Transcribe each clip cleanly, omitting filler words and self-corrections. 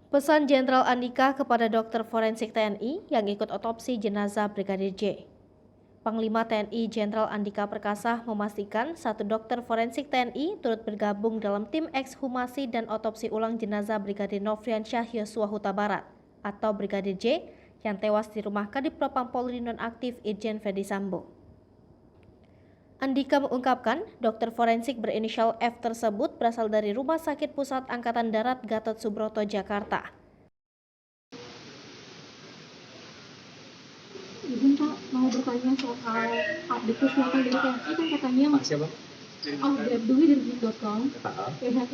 Pesan Jenderal Andika kepada dokter forensik TNI yang ikut otopsi jenazah Brigadir J. Panglima TNI Jenderal Andika Perkasa memastikan satu dokter forensik TNI turut bergabung dalam tim ekshumasi dan otopsi ulang jenazah Brigadir Nofriansyah Yosua Huta Barat atau Brigadir J yang tewas di rumah Kadipropam Polri nonaktif Irjen Ferdy Sambo. Andika mengungkapkan, dokter forensik berinisial F tersebut berasal dari Rumah Sakit Pusat Angkatan Darat Gatot Subroto, Jakarta. Izin Pak, mau bertanya soal update kesehatan dari TNI kan katanya Siapa? Grab Dwi dari Detik.com.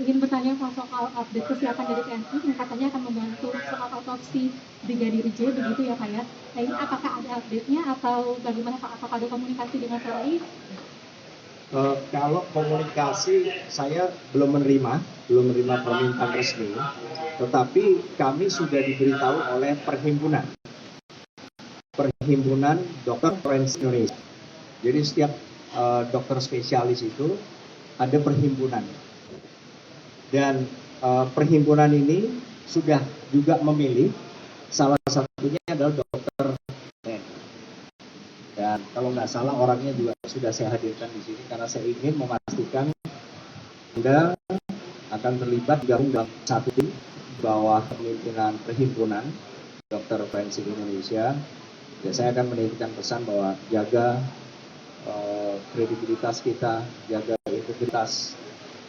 Ingin bertanya Pak soal update kesehatan dari TNI yang katanya akan membantu soal otopsi Brigadir J, begitu ya Pak ya. Nah ini apakah ada update-nya atau bagaimana Pak? Apakah ada komunikasi dengan TNI? Kalau komunikasi saya belum menerima permintaan resmi, tetapi kami sudah diberitahu oleh Perhimpunan Dokter Forensik Indonesia. Jadi setiap dokter spesialis itu ada perhimpunan, dan perhimpunan ini sudah juga memilih salah satunya adalah dokter TNI. Dan kalau nggak salah orangnya juga sudah saya hadirkan di sini karena saya ingin memastikan Anda akan terlibat gabung dalam satu tim bawah kepemimpinan Perhimpunan Dokter Forensik Indonesia. Ya, saya akan menitipkan pesan bahwa jaga kredibilitas kita, jaga integritas,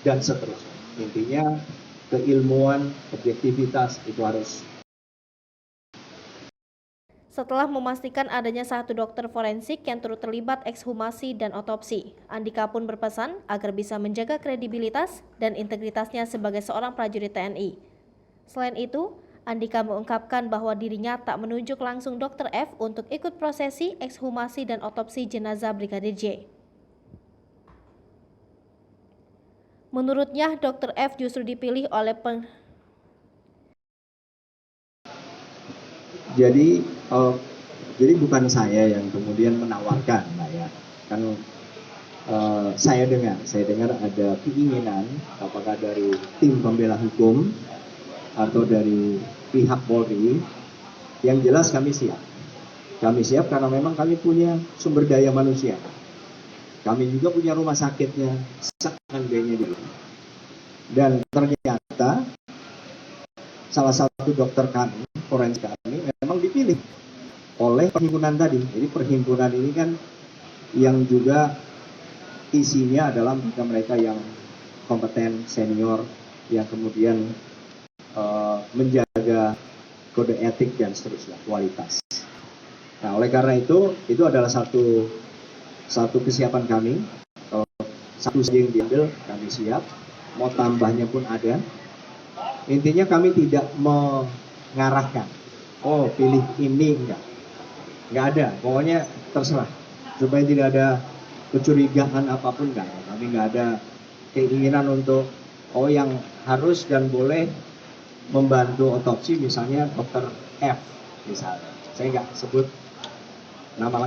dan seterusnya. Intinya keilmuan, objektivitas itu harus. Setelah memastikan adanya satu dokter forensik yang turut terlibat ekshumasi dan otopsi, Andika pun berpesan agar bisa menjaga kredibilitas dan integritasnya sebagai seorang prajurit TNI. Selain itu, Andika mengungkapkan bahwa dirinya tak menunjuk langsung Dr. F untuk ikut prosesi ekshumasi dan otopsi jenazah Brigadir J. Menurutnya, Dr. F justru dipilih oleh Jadi bukan saya yang kemudian menawarkan, Mbak ya. Kan saya dengar ada keinginan apakah dari tim pembela hukum atau dari pihak Polri. Yang jelas kami siap. Kami siap karena memang kami punya sumber daya manusia. Kami juga punya rumah sakitnya, seandainya dulu. Dan ternyata salah satu dokter kami, forensik kami, memang dipilih oleh perhimpunan tadi. Jadi perhimpunan ini kan yang juga isinya adalah mereka yang kompeten, senior, yang kemudian menjaga kode etik dan seterusnya, kualitas. Nah, oleh karena itu adalah satu kesiapan kami. Kalau satu yang diambil, kami siap. Mau tambahnya pun ada. Intinya kami tidak mengarahkan, oh pilih ini, enggak ada. Pokoknya terserah, supaya tidak ada kecurigaan apapun, enggak. Kami enggak ada keinginan untuk yang harus dan boleh membantu otopsi misalnya dokter F misalnya. Saya enggak sebut nama lengkap.